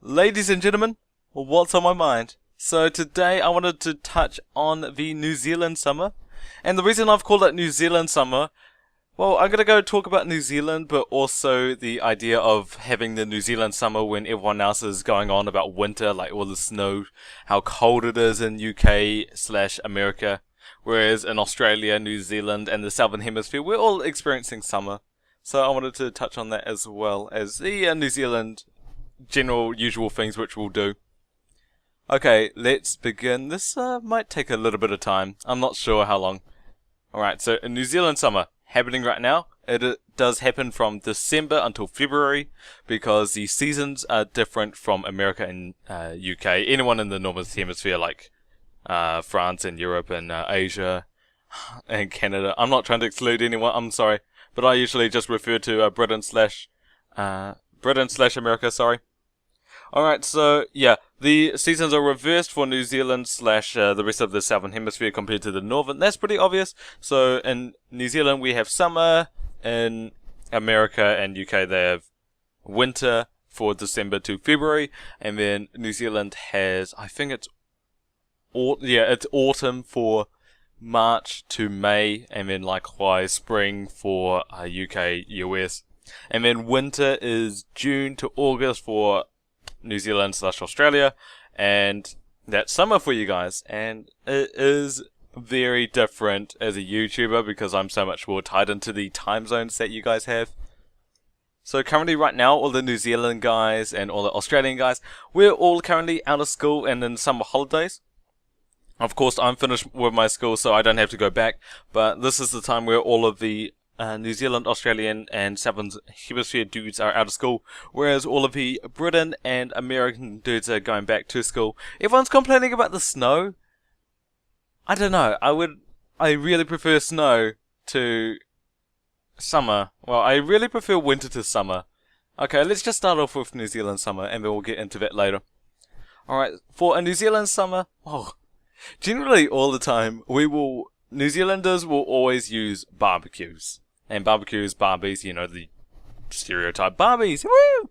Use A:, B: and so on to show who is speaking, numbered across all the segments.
A: Ladies and gentlemen, what's on my mind? So today I wanted to touch on the New Zealand summer. And the reason I've called it New Zealand summer, well, I'm going to go talk about New Zealand, but also the idea of having the New Zealand summer when everyone else is going on about winter, like all the snow, how cold it is in UK/America. Whereas in Australia, New Zealand and the Southern Hemisphere, we're all experiencing summer. So I wanted to touch on that as well as the New Zealand general usual things which we'll do. Okay, let's begin. This might take a little bit of time. I'm not sure how long. Alright, so in New Zealand summer, happening right now. It does happen from December until February because the seasons are different from America and UK. Anyone in the Northern Hemisphere like France and Europe and Asia and Canada. I'm not trying to exclude anyone, I'm sorry. But I usually just refer to Britain slash America, sorry. Alright, so yeah, the seasons are reversed for New Zealand slash the rest of the Southern Hemisphere compared to the Northern. That's pretty obvious. So in New Zealand we have summer, in America and UK they have winter for December to February, and then New Zealand has, I think it's autumn for March to May, and then likewise spring for UK, US. And then winter is June to August for New Zealand slash Australia, and that's summer for you guys. And it is very different as a YouTuber because I'm so much more tied into the time zones that you guys have. So currently right now, all the New Zealand guys and all the Australian guys, we're all currently out of school and in summer holidays. Of course, I'm finished with my school, so I don't have to go back, but this is the time where all of the New Zealand, Australian, and Southern Hemisphere dudes are out of school, whereas all of the Britain and American dudes are going back to school. Everyone's complaining about the snow. I don't know. I really prefer snow to summer. Well, I really prefer winter to summer. Okay, let's just start off with New Zealand summer, and then we'll get into that later. Alright, for a New Zealand summer, generally all the time, New Zealanders will always use barbecues. And barbecues, Barbies, you know, the stereotype Barbies, woo!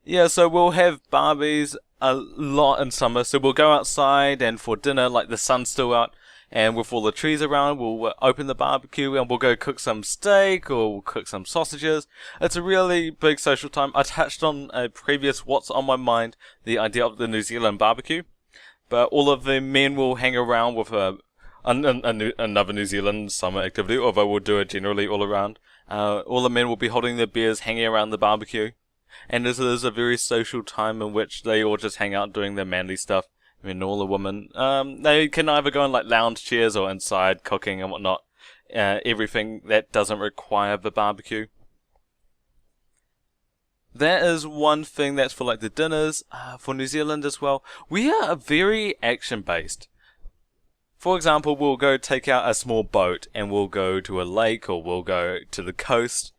A: Yeah, so we'll have Barbies a lot in summer, so we'll go outside and for dinner, like the sun's still out, and with all the trees around, we'll open the barbecue and we'll go cook some steak or we'll cook some sausages. It's a really big social time. I touched on a previous What's on My Mind, the idea of the New Zealand barbecue, but all of the men will hang around with another New Zealand summer activity, although we'll do it generally all around. All the men will be holding their beers, hanging around the barbecue. And this is a very social time in which they all just hang out doing their manly stuff. I mean, all the women, they can either go in like lounge chairs or inside cooking and whatnot. Everything that doesn't require the barbecue. That is one thing that's for like the dinners. For New Zealand as well, we are very action-based. For example, we'll go take out a small boat and we'll go to a lake or we'll go to the coast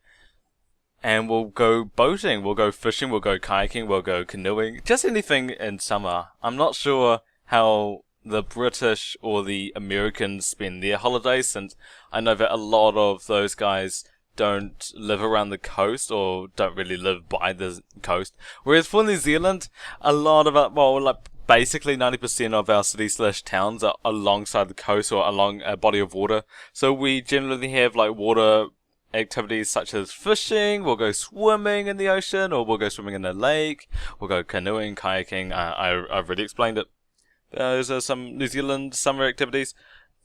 A: and we'll go boating, we'll go fishing, we'll go kayaking, we'll go canoeing, just anything in summer. I'm not sure how the British or the Americans spend their holidays, since I know that a lot of those guys don't live around the coast or don't really live by the coast. Whereas for New Zealand, a lot of it, well, like basically 90% of our cities slash towns are alongside the coast or along a body of water. So we generally have like water activities such as fishing, we'll go swimming in the ocean, or we'll go swimming in a lake, we'll go canoeing, kayaking. I've already explained it. Those are some New Zealand summer activities.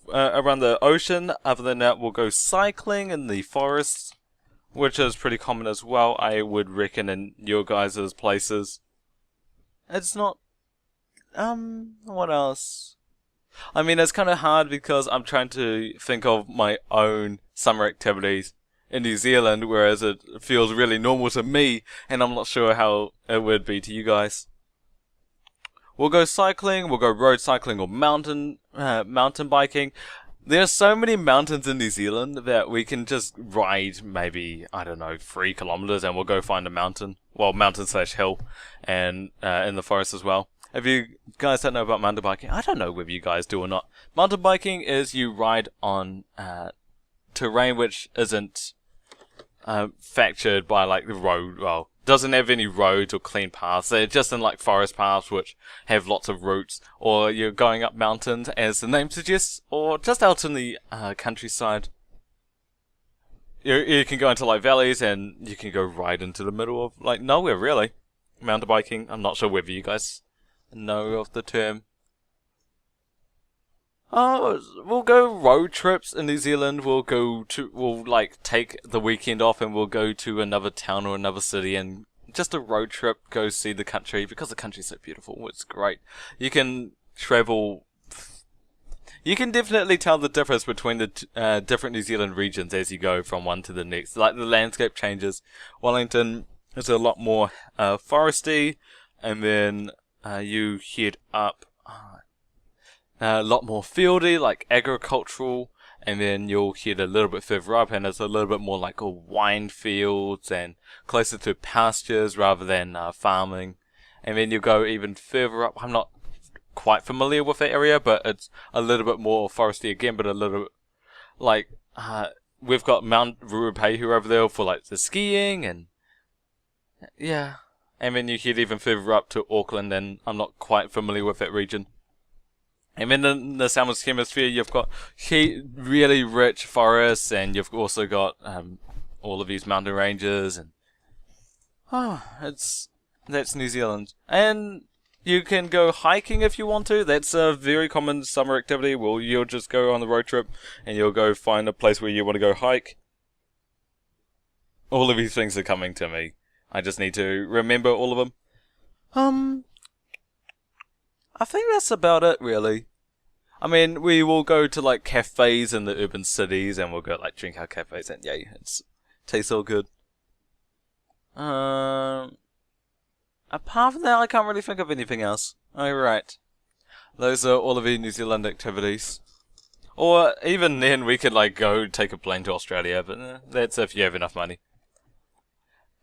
A: Around the ocean, other than that, we'll go cycling in the forests, which is pretty common as well, I would reckon, in your guys' places. It's not what else? I mean, it's kind of hard because I'm trying to think of my own summer activities in New Zealand, whereas it feels really normal to me, and I'm not sure how it would be to you guys. We'll go cycling, we'll go road cycling or mountain biking. There are so many mountains in New Zealand that we can just ride maybe, I don't know, 3 kilometers and we'll go find a mountain. Well, mountain slash hill, and in the forest as well. If you guys don't know about mountain biking, I don't know whether you guys do or not. Mountain biking is you ride on terrain which isn't fractured by like the road, well, doesn't have any roads or clean paths. They're just in like forest paths which have lots of routes, or you're going up mountains as the name suggests, or just out in the countryside. You can go into like valleys, and you can go right into the middle of like nowhere really. Mountain biking. I'm not sure whether you guys know of the term. Oh, we'll go road trips in New Zealand. We'll like take the weekend off and we'll go to another town or another city and just a road trip, go see the country because the country's so beautiful. It's great. You can travel. You can definitely tell the difference between the different New Zealand regions as you go from one to the next. Like the landscape changes. Wellington is a lot more foresty, and then you head up. A lot more fieldy, like agricultural, and then you'll head a little bit further up and it's a little bit more like a wine fields and closer to pastures rather than farming. And then you go even further up. I'm not quite familiar with that area, but it's a little bit more foresty again, but a little bit like we've got Mount Ruapehu over there for like the skiing and yeah. And then you head even further up to Auckland, and I'm not quite familiar with that region. And then in the southern hemisphere, you've got really rich forests, and you've also got all of these mountain ranges, and that's New Zealand. And you can go hiking if you want to. That's a very common summer activity. Well, you'll just go on the road trip, and you'll go find a place where you want to go hike. All of these things are coming to me. I just need to remember all of them. I think that's about it, really. I mean, we will go to, like, cafes in the urban cities, and we'll go, like, drink our cafes, and yay, it tastes all good. Apart from that, I can't really think of anything else. Alright. Those are all of the New Zealand activities. Or, even then, we could, like, go take a plane to Australia, but that's if you have enough money.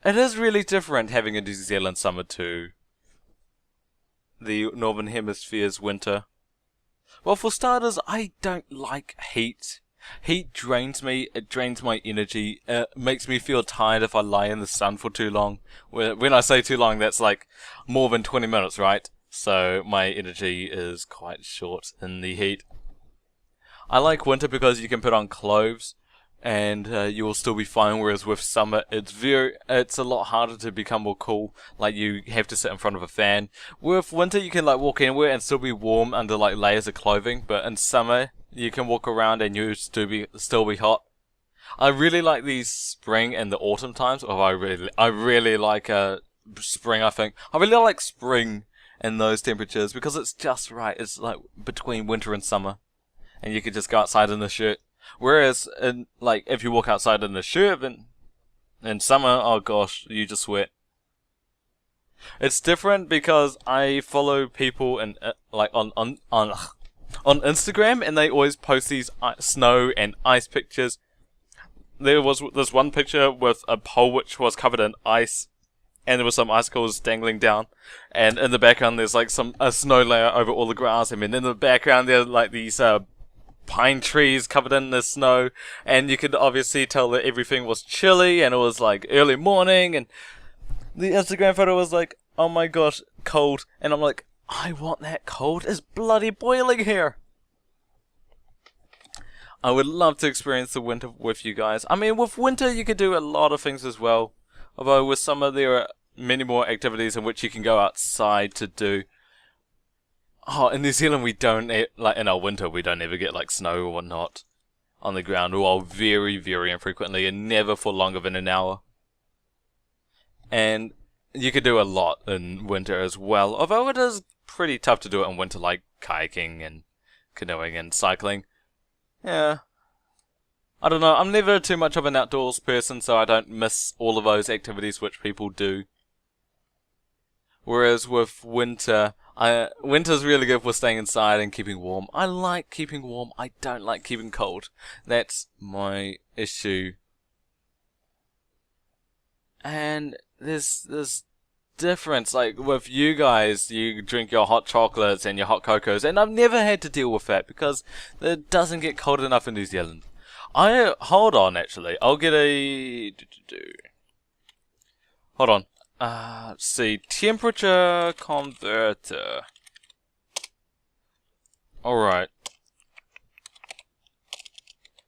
A: It is really different having a New Zealand summer to the Northern Hemisphere's winter. Well, for starters, I don't like heat. Heat drains me, it drains my energy, it makes me feel tired if I lie in the sun for too long. When I say too long, that's like more than 20 minutes, right? So my energy is quite short in the heat. I like winter because you can put on clothes, and you will still be fine, whereas with summer it's a lot harder to become more cool. Like, you have to sit in front of a fan. With winter you can like walk anywhere and still be warm under like layers of clothing, but in summer you can walk around and you still be hot. I really like these spring and the autumn times. I really like spring. I think I really like spring and those temperatures because it's just right. It's like between winter and summer, and you can just go outside in the shirt. Whereas, if you walk outside in a shirt in summer, oh gosh, you just sweat. It's different because I follow people on Instagram, and they always post these snow and ice pictures. There was this one picture with a pole which was covered in ice, and there were some icicles dangling down, and in the background there's like a snow layer over all the grass, and then in the background there are like these pine trees covered in the snow, and you could obviously tell that everything was chilly, and it was like early morning, and the Instagram photo was like, oh my gosh, cold, and I'm like, I want that cold. It's bloody boiling here. I would love to experience the winter with you guys. I mean, with winter you could do a lot of things as well, although with summer there are many more activities in which you can go outside to do. Oh, in New Zealand we don't, like in our winter, we don't ever get like snow or whatnot on the ground, or very, very infrequently, and never for longer than an hour. And you could do a lot in winter as well, although it is pretty tough to do it in winter, like kayaking and canoeing and cycling. Yeah. I don't know, I'm never too much of an outdoors person, so I don't miss all of those activities which people do. Whereas with winter, winter's really good for staying inside and keeping warm. I like keeping warm, I don't like keeping cold. That's my issue. And there's difference, like with you guys, you drink your hot chocolates and your hot cocos, and I've never had to deal with that because it doesn't get cold enough in New Zealand. Hold on, actually, I'll get a... Hold on. Let's see, temperature converter. Alright.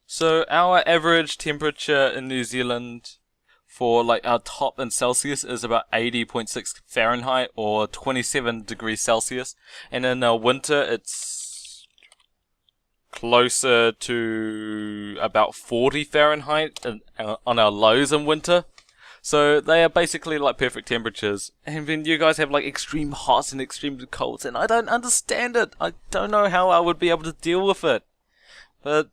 A: So our average temperature in New Zealand for like our top in Celsius is about 80.6 Fahrenheit or 27 degrees Celsius. And in our winter it's closer to about 40 Fahrenheit on our lows in winter. So they are basically like perfect temperatures. And then you guys have like extreme hots and extreme colds, and I don't understand it. I don't know how I would be able to deal with it. But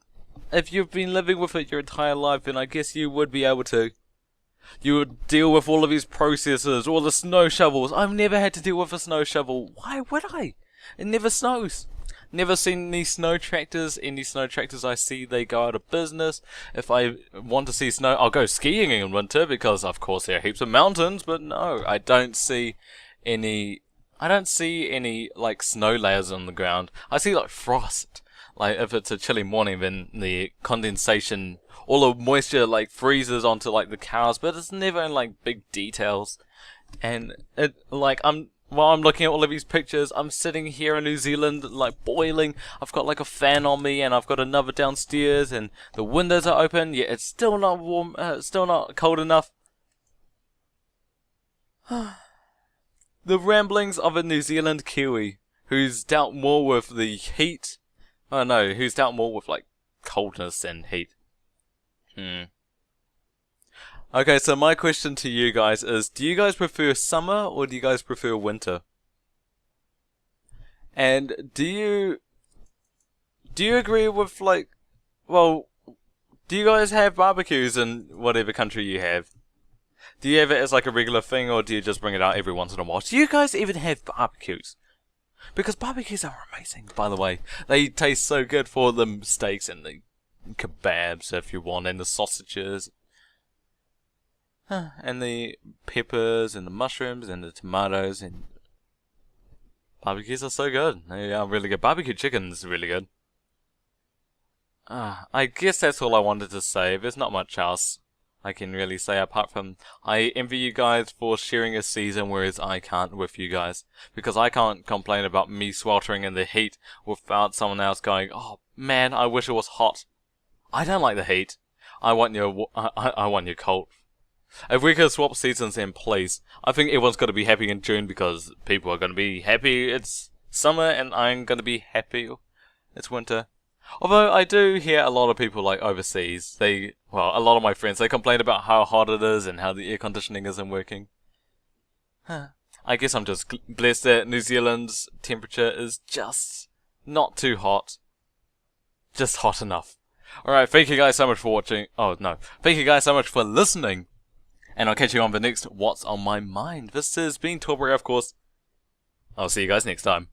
A: if you've been living with it your entire life, then I guess you would be able to. You would deal with all of these processes, all the snow shovels. I've never had to deal with a snow shovel. Why would I? It never snows. Never seen any snow tractors. Any snow tractors I see, they go out of business. If I want to see snow, I'll go skiing in winter because, of course, there are heaps of mountains. But no, I don't see any. I don't see any like snow layers on the ground. I see like frost. Like if it's a chilly morning, then the condensation, all the moisture like freezes onto like the cars, but it's never in like big details. And it like while I'm looking at all of these pictures, I'm sitting here in New Zealand like boiling. I've got like a fan on me, and I've got another downstairs, and the windows are open. Yet it's still not warm. Still not cold enough. The ramblings of a New Zealand Kiwi who's dealt more with the heat. Oh no, who's dealt more with like coldness and heat. Okay, so my question to you guys is, do you guys prefer summer or do you guys prefer winter? And do you agree with like, well, do you guys have barbecues in whatever country you have? Do you have it as like a regular thing, or do you just bring it out every once in a while? Do you guys even have barbecues? Because barbecues are amazing, by the way. They taste so good for the steaks and the kebabs, if you want, and the sausages. And the peppers and the mushrooms and the tomatoes. And barbecues are so good. They are really good. Barbecue chicken is really good. I guess that's all I wanted to say. There's not much else I can really say apart from I envy you guys for sharing a season, whereas I can't with you guys, because I can't complain about me sweltering in the heat without someone else going, oh man, I wish it was hot. I don't like the heat. I want your cold. If we could swap seasons, then please. I think everyone's got to be happy in June because people are going to be happy it's summer, and I'm going to be happy it's winter. Although I do hear a lot of people like overseas, a lot of my friends, they complain about how hot it is and how the air conditioning isn't working. I guess I'm just blessed that New Zealand's temperature is just not too hot. Just hot enough. Alright, thank you guys so much for watching. Oh no, thank you guys so much for listening. And I'll catch you on the next What's on My Mind. This has been torbray, of course. I'll see you guys next time.